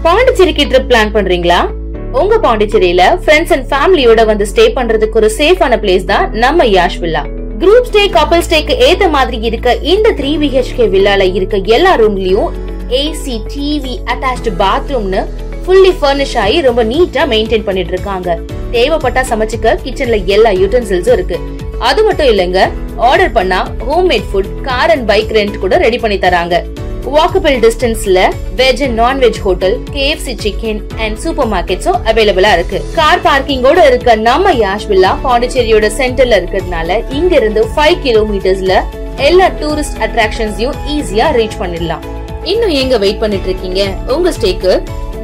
பாண்டிச்சேரிக்கு trip plan பண்றீங்களா? உங்க பாண்டிச்சேரியில ஃப்ரெண்ட்ஸ் அண்ட் ஃபேமிலியோட வந்து ஸ்டே பண்றதுக்கு ஒரு சேஃபான பிளேஸ் தான் நம்ம யாஷ் வில்லா. குரூப் ஸ்டே, கப்பல் ஸ்டேக்கு ஏத்த மாதிரி இருக்க இந்த 3 BHK வில்லால இருக்க எல்லா ரூம்லயும் ஏசி, டிவி, அட்டாச்ட் பாத்ரூம்னு ஃபுல்லி ஃபர்னிஷ் ஆகி ரொம்ப நீட்டா மெயின்டைன் பண்ணிட்டு இருக்காங்க. தேவைப்பட்டா சமைச்சுக்க கிச்சன்ல எல்லா யூட்டன்சில்ஸும் இருக்கு. அது மட்டும் இல்லங்க, ஆர்டர் பண்ணா homemade food, car and bike rent கூட ரெடி பண்ணி தராங்க. வாக்கபிள் டிஸ்டன்ஸ்ல veg and nonveg hotel, KFC chicken and சூப்பர் மார்க்கெட்ஸும் அவைலபிளா இருக்கு. கார் பார்க்கிங்கோட இருக்க நம்ம யாஷ் வில்லா பாண்டிச்சேரியோட சென்டர்ல இருக்கிறதுனால இங்க இருந்து 5 கிலோமீட்டர்ஸ்ல எல்லா டூரிஸ்ட் அட்ராக்ஷன்ஸையும் ஈஸியா ரீச் பண்ணிடலாம். இன்னும் எங்க வெயிட் பண்ணிட்டு இருக்கீங்க? உங்க ஸ்டேக்கு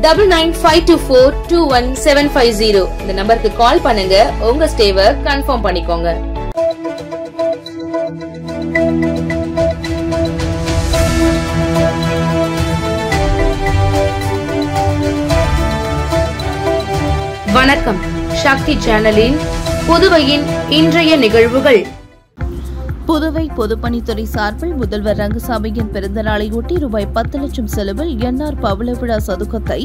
9952421750 இந்த நம்பருக்கு கால் பண்ணுங்க. உங்க ஸ்டேவை கன்ஃபார்ம் பண்ணிக்கோங்க. வணக்கம். சக்தி சேனலின் புதுவையின் இன்றைய நிகழ்வுகள். புதுவை பொதுப்பணித்துறை சார்பில் முதல்வர் ரங்கசாமியின் பிறந்தநாளையொட்டி ரூபாய் 10 லட்சம் செலவில் என்ஆர் பவள விழா சதுக்கத்தை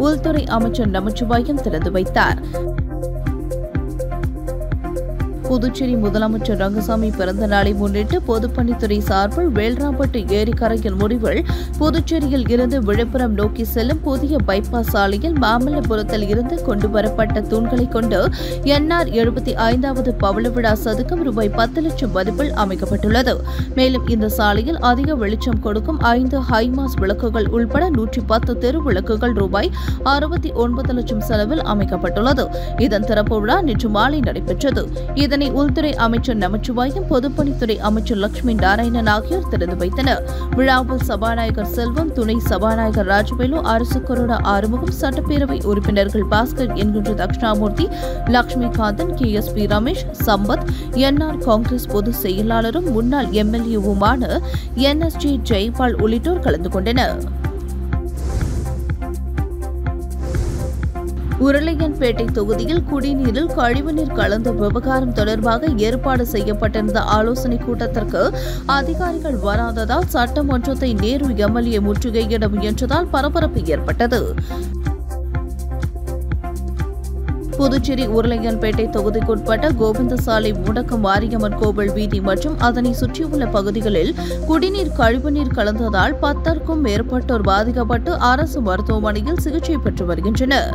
உள்துறை அமைச்சர் நமச்சிவாயம் திறந்து வைத்தார். புதுச்சேரி முதலமைச்சர் ரங்கசாமி பிறந்த நாளை முன்னிட்டு பொதுப்பணித்துறை சார்பில் வேல்ராம்பட்டு ஏரிக்கரையின் முடிவில் புதுச்சேரியில் இருந்து விழுப்புரம் நோக்கி செல்லும் புதிய பைபாஸ் சாலையில் மாமல்லபுரத்தில் இருந்து கொண்டுவரப்பட்ட தூண்களை கொண்டு என்ஆர் 75வது பவள விழா சதுக்கம் ரூபாய் 10 லட்சம் மதிப்பில் அமைக்கப்பட்டுள்ளது. மேலும் இந்த சாலையில் அதிக வெளிச்சம் கொடுக்கும் 5 ஹைமாஸ் விளக்குகள் உள்பட 110 தெரு விளக்குகள் ரூபாய் 69 லட்சம் செலவில் அமைக்கப்பட்டுள்ளது. இதன் திறப்பு விழா நேற்று மாலை நடைபெற்றது. இதனை உள்துறை அமைச்சர் நமச்சிவாயம், பொதுப்பணித்துறை அமைச்சர் லட்சுமி நாராயணன் ஆகியோர் திறந்து வைத்தனர். விழாவில் சபாநாயகர் செல்வம், துணை சபாநாயகர் ராஜவேலு, அரசு கொரோனா ஆறுமுகம், சட்டப்பேரவை உறுப்பினர்கள் பாஸ்கர் என்கின்ற தட்சிணாமூர்த்தி, லட்சுமிகாந்தன், KSP ரமேஷ், சம்பத், என்ஆர் காங்கிரஸ் பொதுச் செயலாளரும் முன்னாள் MLA-வுமான NSG ஜெயபால் உள்ளிட்டோர் கலந்து கொண்டனர். உருளையன்பேட்டை தொகுதியில் குடிநீரில் கழிவுநீர் கலந்த விவகாரம் தொடர்பாக ஏற்பாடு செய்யப்பட்டிருந்த ஆலோசனைக் கூட்டத்திற்கு அதிகாரிகள் வராததால் சட்டமன்றத்தை நேரு MLA முற்றுகையிட முயன்றதால் பரபரப்பு ஏற்பட்டது. புதுச்சேரி உருளையன்பேட்டை தொகுதிக்குட்பட்ட கோவிந்தசாலை முடக்கம் மாரியம்மன் கோவில் வீதி மற்றும் அதனை சுற்றியுள்ள பகுதிகளில் குடிநீர் கழிவுநீர் கலந்ததால் 10க்கும் மேற்பட்டோர் பாதிக்கப்பட்டு அரசு மருத்துவமனையில் சிகிச்சை பெற்று வருகின்றனர்.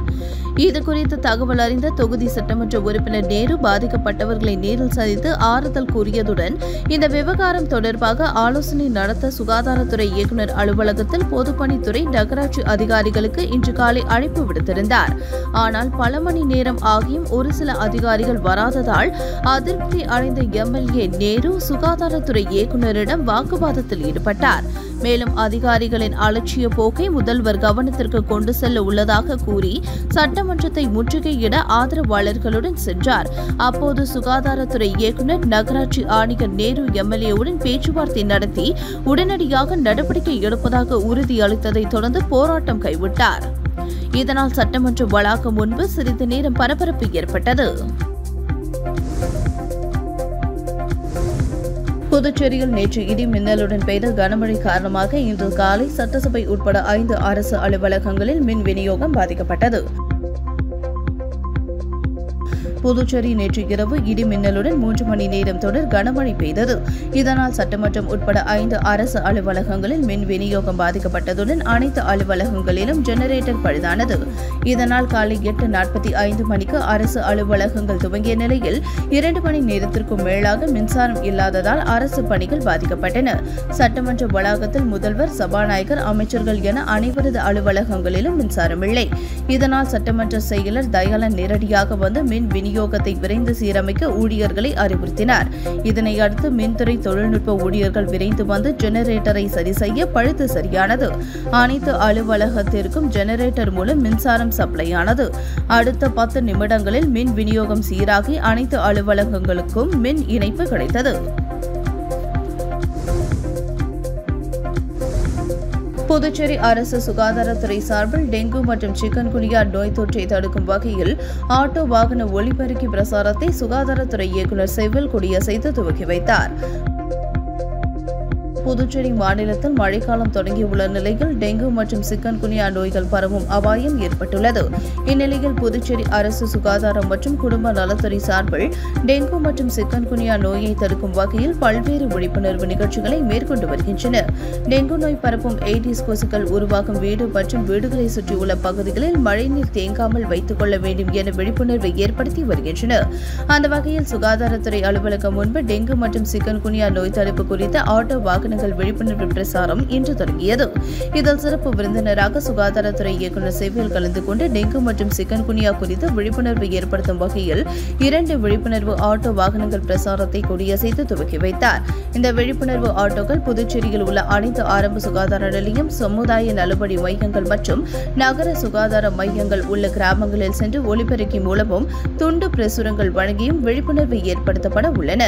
இதுகுறித்து தகவல் அறிந்த தொகுதி சட்டமன்ற உறுப்பினர் நேரு பாதிக்கப்பட்டவர்களை நேரில் சந்தித்து ஆறுதல் கூறியதுடன் இந்த விவகாரம் தொடர்பாக ஆலோசனை நடத்த சுகாதாரத்துறை இயக்குநர் அலுவலகத்தில் பொதுப்பணித்துறை, நகராட்சி அதிகாரிகளுக்கு இன்று காலை அழைப்பு விடுத்திருந்தார். ஆனால் பல மணி நேரம் ஆகியும் ஒரு சில அதிகாரிகள் வராததால் அதிருப்தி அடைந்த MLA நேரு சுகாதாரத்துறை இயக்குநரிடம் வாக்குவாதத்தில் ஈடுபட்டார். மேலும் அதிகாரிகளின் அலட்சிய போக்கை முதல்வர் கவனத்திற்கு கொண்டு செல்ல உள்ளதாக கூறி சட்டமன்றத்தை முற்றுகையிட ஆதரவாளர்களுடன் சென்றார். அப்போது சுகாதாரத்துறை இயக்குநர், நகராட்சி ஆணையர் நேரு MLA-வுடன் பேச்சுவார்த்தை நடத்தி உடனடியாக நடவடிக்கை எடுப்பதாக உறுதியளித்ததை தொடர்ந்து போராட்டம் கைவிட்டார். இதனால் சட்டமன்ற வளாகம் முன்பு சிறிது நேரம் பரபரப்பு ஏற்பட்டது. புதுச்சேரியில் நேற்று இடி மின்னலுடன் பெய்த கனமழை காரணமாக இன்று காலை சட்டசபை உட்பட 5 அரசு அலுவலகங்களில் மின் விநியோகம் பாதிக்கப்பட்டது. புதுச்சேரி நேற்று இரவு இடி மின்னலுடன் 3 மணி நேரம் தொடர் கனமழை பெய்தது. இதனால் சட்டமன்றம் உட்பட 5 அரசு அலுவலகங்களில் மின் விநியோகம் பாதிக்கப்பட்டதுடன் அனைத்து அலுவலகங்களிலும் ஜெனரேட்டர் பழுதானது. இதனால் காலை 8:45 மணிக்கு அரசு அலுவலகங்கள் துவங்கிய நிலையில் 2 மணி நேரத்திற்கும் மேலாக மின்சாரம் இல்லாததால் அரசு பணிகள் பாதிக்கப்பட்டன. சட்டமன்ற வளாகத்தில் முதல்வர், சபாநாயகர், அமைச்சர்கள் என அனைவரது அலுவலகங்களிலும் மின்சாரம் இல்லை. இதனால் சட்டமன்ற செயலர் தயாளன் நேரடியாக வந்து மின் விநியோகத்தை விரைந்து சீரமைக்க ஊழியர்களை அறிவுறுத்தினார். இதனையடுத்து மின்துறை தொழில்நுட்ப ஊழியர்கள் விரைந்து வந்து ஜெனரேட்டரை சரி செய்ய பழுது சரியானது. அனைத்து அலுவலகத்திற்கும் ஜெனரேட்டர் மூலம் மின்சாரம் சப்ளையானது. அடுத்த 10 நிமிடங்களில் மின் விநியோகம் சீராகி அனைத்து அலுவலகங்களுக்கும் மின் இணைப்பு கிடைத்தது. புதுச்சேரி அரசு சுகாதாரத்துறை சார்பில் டெங்கு மற்றும் சிக்கன்குனியா நோய் தொற்றை தடுக்கும் வகையில் ஆட்டோ வாகன ஒலிபெருக்கி பிரசாரத்தை சுகாதாரத்துறை இயக்குநர் செவில் கொடியசைத்து துவக்கி வைத்தார். புதுச்சேரி மாநிலத்தில் மழைக்காலம் தொடங்கியுள்ள நிலையில் டெங்கு மற்றும் சிக்கன்குனியா நோய்கள் பரவும் அபாயம் ஏற்பட்டுள்ளது. இந்நிலையில் புதுச்சேரி அரசு சுகாதாரம் மற்றும் குடும்ப நலத்துறை சார்பில் டெங்கு மற்றும் சிக்கன்குனியா நோயை தடுக்கும் வகையில் பல்வேறு விழிப்புணர்வு நிகழ்ச்சிகளை மேற்கொண்டு வருகின்றனர். டெங்கு நோய் பரப்பும் ஏடிஸ் கொசுக்கள் உருவாகும் வீடு மற்றும் வீடுகளை சுற்றியுள்ள பகுதிகளில் மழைநீர் தேங்காமல் வைத்துக் கொள்ள வேண்டும் என விழிப்புணர்வை ஏற்படுத்தி வருகின்றனர். அந்த வகையில் சுகாதாரத்துறை அலுவலகம் முன்பு டெங்கு மற்றும் சிக்கன்குனியா நோய் தடுப்பு குறித்த ஆட்டோ வாகனங்கள் விழிப்புணர்வு பிரசாரம் இன்று தொடங்கியது. இதில் சிறப்பு விருந்தினராக சுகாதாரத்துறை இயக்குநர் சேவையில் கலந்து கொண்டு டெங்கு மற்றும் சிக்கன்குனியா குறித்து விழிப்புணர்வை ஏற்படுத்தும் வகையில் 2 விழிப்புணர்வு ஆட்டோ வாகனங்கள் பிரசாரத்தை கொடியசைத்து துவக்கி வைத்தார். இந்த விழிப்புணர்வு ஆட்டோக்கள் புதுச்சேரியில் உள்ள அனைத்து ஆரம்ப சுகாதார நிலையம், சமுதாய நலப்படி மையங்கள் மற்றும் நகர சுகாதார மையங்கள் உள்ள கிராமங்களில் சென்று ஒலிபெருக்கி மூலமும் துண்டு பிரசுரங்கள் வழங்கியும் விழிப்புணர்வை ஏற்படுத்தப்பட உள்ளன.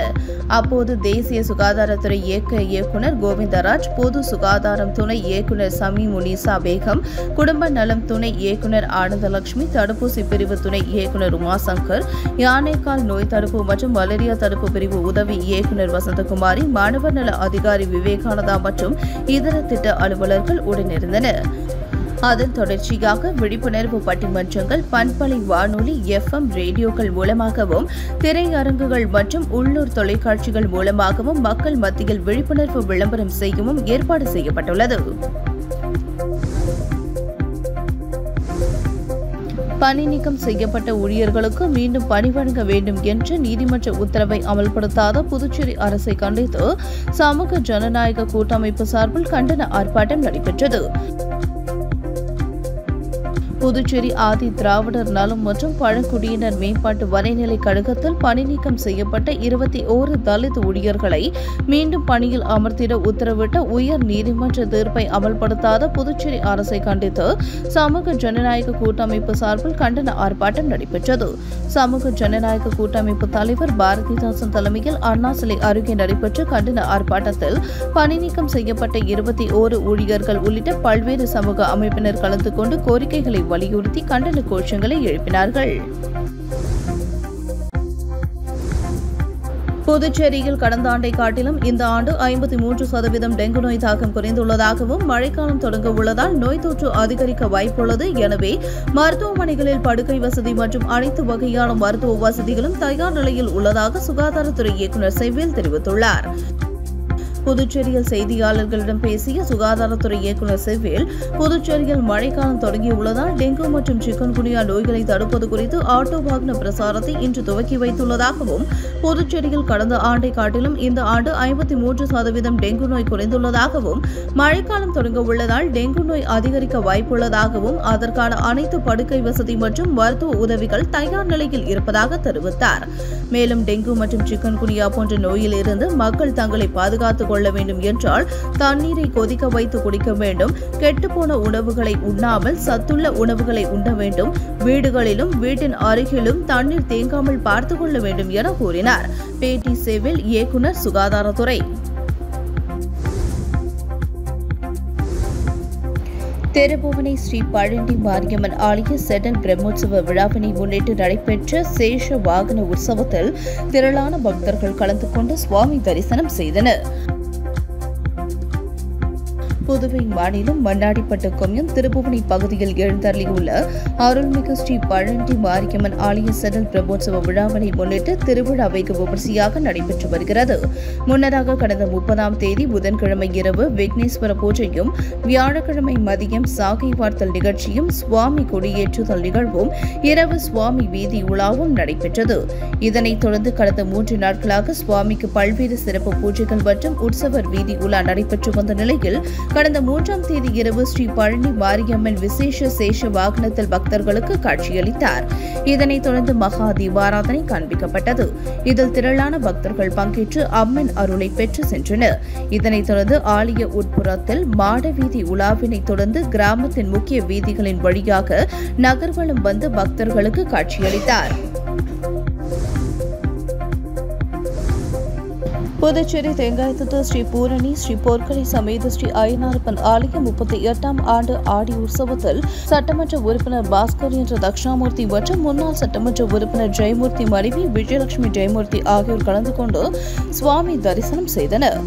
அப்போது தேசிய சுகாதாரத்துறை இயக்குநர் கோவிந்தராஜ், பொது சுகாதாரம் துணை இயக்குநர் சமி முனிசா பேகம், குடும்ப நலம் துணை இயக்குநர் ஆனந்தலட்சுமி, தடுப்பூசி பிரிவு துணை இயக்குநர் உமாசங்கர், யானைக்கால் நோய் தடுப்பு மற்றும் மலேரியா தடுப்பு பிரிவு உதவி இயக்குநர் வசந்தகுமாரி, மாணவர் நல அதிகாரி விவேகானந்தா மற்றும் இதர திட்ட அலுவலர்கள் உடனிருந்தனர். அதன் தொடர்ச்சியாக விழிப்புணர்வு பட்டிமன்றங்கள், பண்பலை வானொலி, FM ரேடியோக்கள் மூலமாகவும், திரையரங்குகள் மற்றும் உள்ளூர் தொலைக்காட்சிகள் மூலமாகவும் மக்கள் மத்தியில் விழிப்புணர்வு விளம்பரம் செய்யவும் ஏற்பாடு செய்யப்பட்டுள்ளது. பணி நீக்கம் செய்யப்பட்ட ஊழியர்களுக்கு மீண்டும் பணி வழங்க வேண்டும் என்ற நீதிமன்ற உத்தரவை அமல்படுத்தாத புதுச்சேரி அரசை கண்டித்து சமூக ஜனநாயக கூட்டமைப்பு சார்பில் கண்டன ஆர்ப்பாட்டம் நடைபெற்றது. புதுச்சேரி ஆதி திராவிடர் நலம் மற்றும் பழங்குடியினர் மேம்பாட்டு வரைநிலை கழகத்தில் பணி நீக்கம் செய்யப்பட்ட 21 தலித் ஊழியர்களை மீண்டும் பணியில் அமர்த்திட உத்தரவிட்ட உயர் நீதிமன்ற தீர்ப்பை அமல்படுத்தாத புதுச்சேரி அரசை கண்டித்து சமூக ஜனநாயக கூட்டமைப்பு சார்பில் கண்டன ஆர்ப்பாட்டம் நடைபெற்றது. சமூக ஜனநாயக கூட்டமைப்பு தலைவர் பாரதிதாசன் தலைமையில் அண்ணா சிலை அருகே நடைபெற்ற கண்டன ஆர்ப்பாட்டத்தில் பணி நீக்கம் செய்யப்பட்ட 21 ஊழியர்கள் உள்ளிட்ட பல்வேறு சமூக அமைப்பினர் கலந்து கொண்டு கோரிக்கைகளை வலியுறுத்தி கண்டன கோஷங்களை எழுப்பினார்கள். புதுச்சேரியில் கடந்த ஆண்டை காட்டிலும் இந்த ஆண்டு 53% டெங்கு நோய் தாக்கம் குறைந்துள்ளதாகவும், மழைக்காலம் தொடங்க உள்ளதால் நோய் தொற்று அதிகரிக்க வாய்ப்புள்ளது. எனவே மருத்துவமனைகளில் படுக்கை வசதி மற்றும் அனைத்து வகையான மருத்துவ வசதிகளும் தயார் நிலையில் உள்ளதாக சுகாதாரத்துறை இயக்குநர் சேவையில் தெரிவித்துள்ளார். புதுச்சேரியில் செய்தியாளர்களிடம் பேசிய சுகாதாரத்துறை இயக்குநர் செவ்வேல், புதுச்சேரியில் மழைக்காலம் தொடங்கியுள்ளதால் டெங்கு மற்றும் சிக்கன்குனியா நோய்களை தடுப்பது குறித்து ஆட்டோ வாகன பிரசாரத்தை இன்று துவக்கி வைத்துள்ளதாகவும், புதுச்சேரியில் கடந்த ஆண்டை காட்டிலும் இந்த ஆண்டு 53% டெங்கு நோய் குறைந்துள்ளதாகவும், மழைக்காலம் தொடங்க உள்ளதால் டெங்கு நோய் அதிகரிக்க வாய்ப்புள்ளதாகவும், அதற்கான அனைத்து படுக்கை வசதி மற்றும் மருத்துவ உதவிகள் தயார் நிலையில் இருப்பதாக தெரிவித்தார். மேலும் டெங்கு மற்றும் சிக்கன்குனியா போன்ற நோயில் இருந்து மக்கள் தங்களை பாதுகாத்துக் கொள்ள வேண்டும் என்றால் தண்ணீரை கொதிக்க வைத்து குடிக்க வேண்டும், கெட்டுப்போன உணவுகளை உண்ணாமல் சத்துள்ள உணவுகளை உண்ண வேண்டும், வீடுகளிலும் வீட்டின் அருகிலும் தண்ணீர் தேங்காமல் பார்த்துக் கொள்ள வேண்டும் என கூறினார். பேட்டி சேவில் இயக்குநர் சுகாதாரத்துறை. திருபுவனை ஸ்ரீ பழனி மாரியம்மன் ஆலய செடல் பிரம்மோற்சவ விழாவினை முன்னிட்டு நடைபெற்ற சேஷ வாகன உற்சவத்தில் திரளான பக்தர்கள் கலந்து கொண்டு சுவாமி தரிசனம் செய்தனர். புதுவை மாநிலம் மண்ணாடிப்பட்டு கொம்யூன் திருபுவனை பகுதியில் எழுந்தருளியுள்ள அருள்மிகு ஸ்ரீ பழனி மாரியம்மன் ஆலய செடல் பிரம்மோற்சவ விழாவினை முன்னிட்டு திருவிழா வெகு விமரிசையாக நடைபெற்று வருகிறது. முன்னதாக கடந்த 30ஆம் தேதி புதன்கிழமை இரவு விக்னேஸ்வர பூஜையும், வியாழக்கிழமை மதியம் சாகை வார்த்தல் நிகழ்ச்சியும், சுவாமி கொடியேற்றுதல் நிகழ்வும், இரவு சுவாமி வீதி உலாவும் நடைபெற்றது. இதனைத் தொடர்ந்து கடந்த 3 நாட்களாக சுவாமிக்கு பல்வேறு சிறப்பு பூஜைகள் மற்றும் உற்சவர் வீதி உலா நடைபெற்று வந்த நிலையில் கடந்த 3ஆம் தேதி இரவு ஸ்ரீ பழனி மாரியம்மன் விசேஷ சேஷ வாகனத்தில் பக்தர்களுக்கு காட்சியளித்தார். இதனைத் தொடர்ந்து மகா தீபாராதனை காண்பிக்கப்பட்டது. இதில் திரளான பக்தர்கள் பங்கேற்று அம்மன் அருளை பெற்று சென்றனர். இதனைத் தொடர்ந்து ஆலய உட்புறத்தில் மாட வீதி உலாவினை தொடர்ந்து கிராமத்தின் முக்கிய வீதிகளின் வழியாக நகர்வலம் வந்து பக்தர்களுக்கு காட்சியளித்தார். புதுச்சேரி தேங்காய்த்தட்டு ஸ்ரீ பூரணி ஸ்ரீ போர்க்கரை சமேத ஸ்ரீ ஐயனாரப்பன் ஆலய 38ஆம் ஆண்டு ஆடி உற்சவத்தில் சட்டமன்ற உறுப்பினர் பாஸ்கர் என்ற தக்ஷாமூர்த்தி மற்றும் முன்னாள் சட்டமன்ற உறுப்பினர் ஜெயமூர்த்தி மனைவி விஜயலட்சுமி ஜெயமூர்த்தி ஆகியோர் கலந்து கொண்டு சுவாமி தரிசனம் செய்தனர்.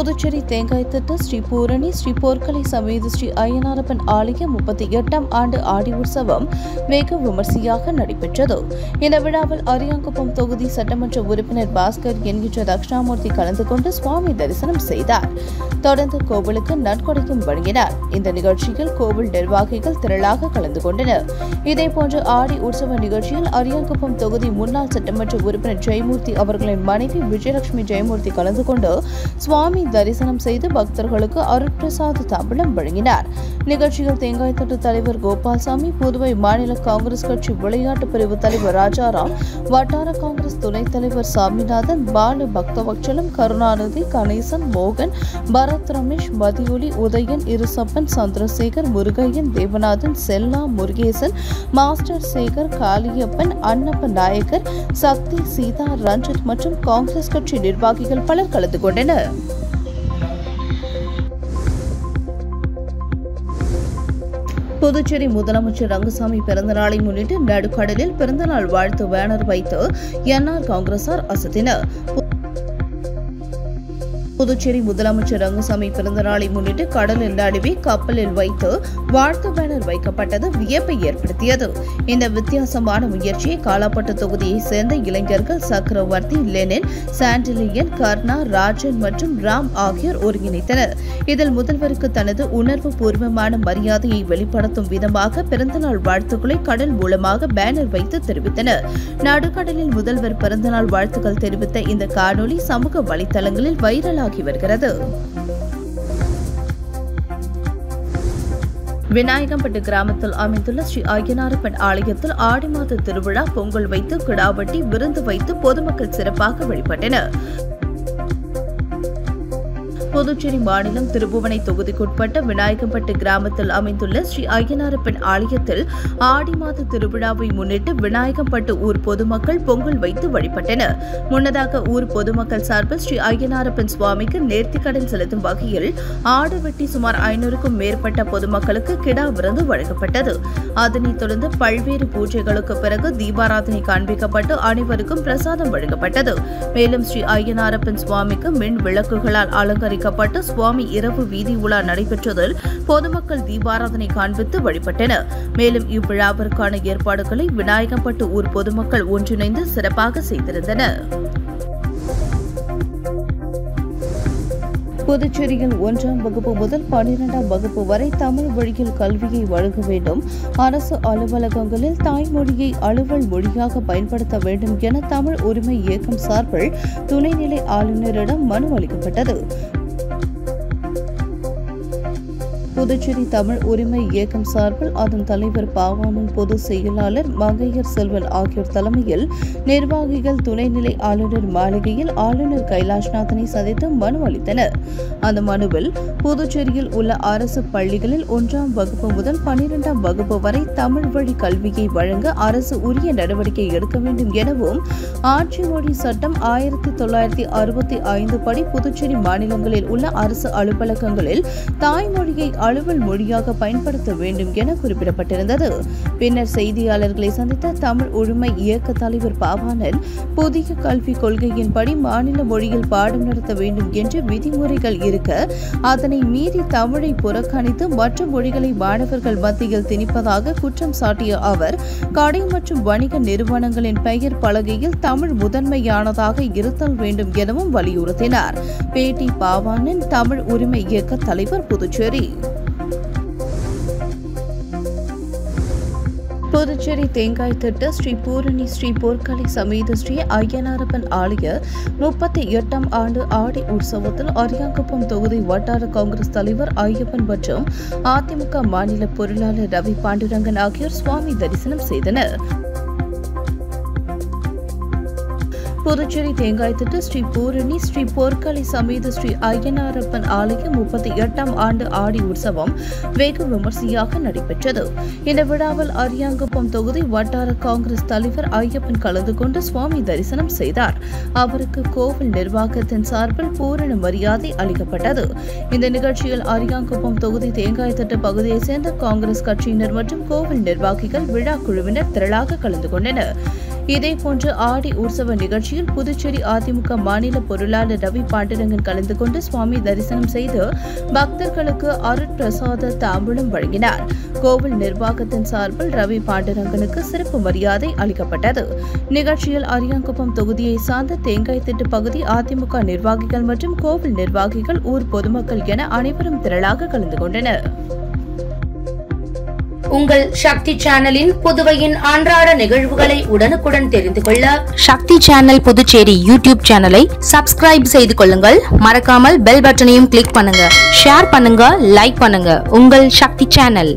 புதுச்சேரி தேங்காய்த்திட்டு ஸ்ரீ பூரணி ஸ்ரீ போர்க்கலை சமேத ஸ்ரீ அய்யனாரப்பன் ஆலய 38ஆம் ஆண்டு ஆடி உற்சவம் வெகு விமர்சையாக நடைபெற்றது. இந்த விழாவில் அரியாங்குப்பம் தொகுதி சட்டமன்ற உறுப்பினர் பாஸ்கர் என்கின்ற தட்சிணாமூர்த்தி கலந்து கொண்டு சுவாமி தரிசனம் செய்தார். தொடர்ந்து கோவிலுக்கு நன்கொடையும் வழங்கினார். இந்த நிகழ்ச்சியில் கோவில் நிர்வாகிகள் திரளாக கலந்து கொண்டனர். இதேபோன்று ஆடி உற்சவ நிகழ்ச்சியில் அரியாங்குப்பம் தொகுதி முன்னாள் சட்டமன்ற உறுப்பினர் ஜெயமூர்த்தி அவர்களின் மனைவி விஜயலட்சுமி ஜெயமூர்த்தி கலந்து கொண்டு சுவாமி தரிசனம் செய்து பக்தர்களுக்கு அருட்பிரசாத தாம்பலம் வழங்கினார். நிகழ்ச்சியில் தேங்காய்த்தட்டு தலைவர் கோபால்சாமி, புதுவை மாநில காங்கிரஸ் கட்சி விளையாட்டு பிரிவு தலைவர் ராஜாராம், வட்டார காங்கிரஸ் துணைத் தலைவர் சாமிநாதன், பாலு பக்தவட்சலம், கருணாநிதி, கணேசன், மோகன், பரத், ரமேஷ், மதியொலி, உதயன், இருசப்பன், சந்திரசேகர், முருகையன், தேவநாதன், செல்லா, முருகேசன், மாஸ்டர் சேகர், காளியப்பன், அன்னப்ப நாயக்கர், சக்தி, சீதா, ரஞ்சித் மற்றும் காங்கிரஸ் கட்சி நிர்வாகிகள் பலர் கலந்து கொண்டனர். புதுச்சேரி முதலமைச்சர் ரங்கசாமி பிறந்தநாளை முன்னிட்டு நடுக்கடலில் பிறந்தநாள் வாழ்த்து பேனர் வைத்து என்ஆர் காங்கிரசார் அசத்தினர். புதுச்சேரி முதலமைச்சர் ரங்கசாமி பிறந்தநாளை முன்னிட்டு கடலில் நடுவே கப்பலில் வைத்து வாழ்த்து பேனர் வைக்கப்பட்டது வியப்பை ஏற்படுத்தியது. இந்த வித்தியாசமான முயற்சியை காலாப்பட்டு தொகுதியைச் சேர்ந்த இளைஞர்கள் சக்கரவர்த்தி, லெனின், சாண்டிலியன், கர்ணா, ராஜன் மற்றும் ராம் ஆகியோர் ஒருங்கிணைத்தனர். இதில் முதல்வருக்கு தனது உணர்வு பூர்வமான மரியாதையை வெளிப்படுத்தும் விதமாக பிறந்தநாள் வாழ்த்துக்களை கடல் மூலமாக பேனர் வைத்து தெரிவித்தனர். நடுக்கடலில் முதல்வர் பிறந்தநாள் வாழ்த்துக்கள் தெரிவித்த இந்த காணொலி சமூக வலைதளங்களில் வைரலாக வருகிறது. விநாயகம்பட்டு கிராமத்தில் அமைந்துள்ள ஸ்ரீ அய்யனாரப்பன் ஆலயத்தில் ஆடி மாத திருவிழா பொங்கல் வைத்து கிடாவட்டி விருந்து வைத்து பொதுமக்கள் சிறப்பாக வழிபட்டனர். புதுச்சேரி மாநிலம் திருபுவனை தொகுதிக்குட்பட்ட விநாயகம்பட்டு கிராமத்தில் அமைந்துள்ள ஸ்ரீ அய்யனாரப்பன் ஆலயத்தில் ஆடி மாத திருவிழாவை முன்னிட்டு விநாயகம்பட்டு ஊர் பொதுமக்கள் பொங்கல் வைத்து வழிபட்டனர். முன்னதாக ஊர் பொதுமக்கள் சார்பில் ஸ்ரீ அய்யனாரப்பன் சுவாமிக்கு நேர்த்திக்கடன் செலுத்தும் வகையில் ஆடு வெட்டி சுமார் 500க்கும் மேற்பட்ட பொதுமக்களுக்கு கிடா விருந்து வழங்கப்பட்டது. அதனைத் தொடர்ந்து பல்வேறு பூஜைகளுக்கு பிறகு தீபாராதனை காண்பிக்கப்பட்டு அனைவருக்கும் பிரசாதம் வழங்கப்பட்டது. மேலும் ஸ்ரீ அய்யனாரப்பன் சுவாமிக்கு மின் விளக்குகளால் அலங்கரிக்கப்பட்டு சுவாமி இரவு வீதி உலா நடைபெற்றதில் பொதுமக்கள் தீபாராதனை காண்பித்து வழிபட்டனர். மேலும் இவ்விழாவிற்கான ஏற்பாடுகளை விநாயகம்பட்டு ஊர் பொதுமக்கள் ஒன்றிணைந்து சிறப்பாக செய்திருந்தனர். புதுச்சேரியில் 1ஆம் வகுப்பு முதல் 12ஆம் வகுப்பு வரை தமிழ் வழியில் கல்வியை வழங்க வேண்டும். அரசு அலுவலகங்களில் தாய்மொழியை அலுவல் மொழியாக பயன்படுத்த வேண்டும் என தமிழ் உரிமை இயக்கம் சார்பில் துணைநிலை ஆளுநரிடம் மனு அளிக்கப்பட்டது. புதுச்சேரி தமிழ் உரிமை இயக்கம் சார்பில் அதன் தலைவர் பாவாணன், பொதுச் செயலாளர் மங்கையர் செல்வன் ஆகியோர் தலைமையில் நிர்வாகிகள் துணைநிலை ஆளுநர் மாளிகையில் ஆளுநர் கைலாஷ்நாதனை சந்தித்து மனு அளித்தனர். அந்த மனுவில் புதுச்சேரியில் உள்ள அரசு பள்ளிகளில் 1ஆம் வகுப்பு முதல் 12ஆம் வகுப்பு வரை தமிழ் வழி கல்வியை வழங்க அரசு உரிய நடவடிக்கை எடுக்க வேண்டும் எனவும், ஆட்சி மொழி சட்டம் 1965 படி புதுச்சேரி மாநிலங்களில் உள்ள அரசு அலுவலகங்களில் தாய்மொழியை அலுவல் மொழியாக பயன்படுத்த வேண்டும் என குறிப்பிடப்பட்டிருந்தது. பின்னர் செய்தியாளர்களை சந்தித்த தமிழ் உரிமை இயக்க தலைவர் பாவாணன், புதிய கல்விக் கொள்கையின்படி மாநில மொழியில் பாடம் நடத்த வேண்டும் என்று விதிமுறைகள் இருக்க அதனை மீறி தமிழை புறக்கணித்து மற்ற மொழிகளை மாணவர்கள் மத்தியில் திணிப்பதாக குற்றம் சாட்டிய அவர், கடை மற்றும் வணிக நிறுவனங்களின் பெயர் பலகையில் தமிழ் முதன்மையானதாக இருத்தல் வேண்டும் எனவும் வலியுறுத்தினார். பேட்டி பாவாணன், தமிழ் உரிமை இயக்க தலைவர், புதுச்சேரி. புதுச்சேரி தேங்காய்த்திட்டு ஸ்ரீ பூரணி ஸ்ரீ போர்க்கலை சமேத ஸ்ரீ அய்யனாரப்பன் ஆலய 38ஆம் ஆண்டு ஆடி உற்சவத்தில் அரியாங்குப்பம் தொகுதி வட்டார காங்கிரஸ் தலைவர் ஐயப்பன் மற்றும் அதிமுக மாநில பொருளாளர் ரவி பாண்டுரங்கன் ஆகியோர் சுவாமி தரிசனம் செய்தனர். புதுச்சேரி தேங்காய்த்திட்டு ஸ்ரீ பூரணி ஸ்ரீ போர்க்கலை சமேத ஸ்ரீ அய்யனாரப்பன் ஆலய 38ஆம் ஆண்டு ஆடி உற்சவம் வெகு விமர்சையாக நடைபெற்றது. இந்த விழாவில் அரியாங்குப்பம் தொகுதி வட்டார காங்கிரஸ் தலைவர் ஐயப்பன் கலந்து கொண்டு சுவாமி தரிசனம் செய்தார். அவருக்கு கோவில் நிர்வாகத்தின் சார்பில் பூரண மரியாதை அளிக்கப்பட்டது. இந்த நிகழ்ச்சியில் அரியாங்குப்பம் தொகுதி தேங்காய்த்திட்டு பகுதியைச் சேர்ந்த காங்கிரஸ் கட்சியினர் மற்றும் கோவில் நிர்வாகிகள், விழா குழுவினர் திரளாக கலந்து கொண்டனர். இதேபோன்று ஆடி உற்சவ நிகழ்ச்சியில் புதுச்சேரி அதிமுக மாநில பொருளாளர் ரவி பாண்டரங்கன் கலந்து கொண்டு சுவாமி தரிசனம் செய்து பக்தர்களுக்கு அருட்பிரசாத தாம்பூலம் வழங்கினார். கோவில் நிர்வாகத்தின் சார்பில் ரவி பாண்டரங்கனுக்கு சிறப்பு மரியாதை அளிக்கப்பட்டது. நிகழ்ச்சியில் அரியாங்குப்பம் தொகுதியை சார்ந்த தேங்காய் திட்டு பகுதி அதிமுக நிர்வாகிகள் மற்றும் கோவில் நிர்வாகிகள், ஊர் பொதுமக்கள் என அனைவரும் திரளாக கலந்து கொண்டனர். உங்கள் சக்தி சேனலின் புதுவையின் அன்றாட நிகழ்வுகளை உடனுக்குடன் தெரிந்து கொள்ள சக்தி சேனல் புதுச்சேரி யூடியூப் சேனலை சப்ஸ்கிரைப் செய்து கொள்ளுங்கள். மறக்காமல் பெல் பட்டனையும் கிளிக் பண்ணுங்க, ஷேர் பண்ணுங்க, லைக் பண்ணுங்க. உங்கள் சக்தி சேனல்.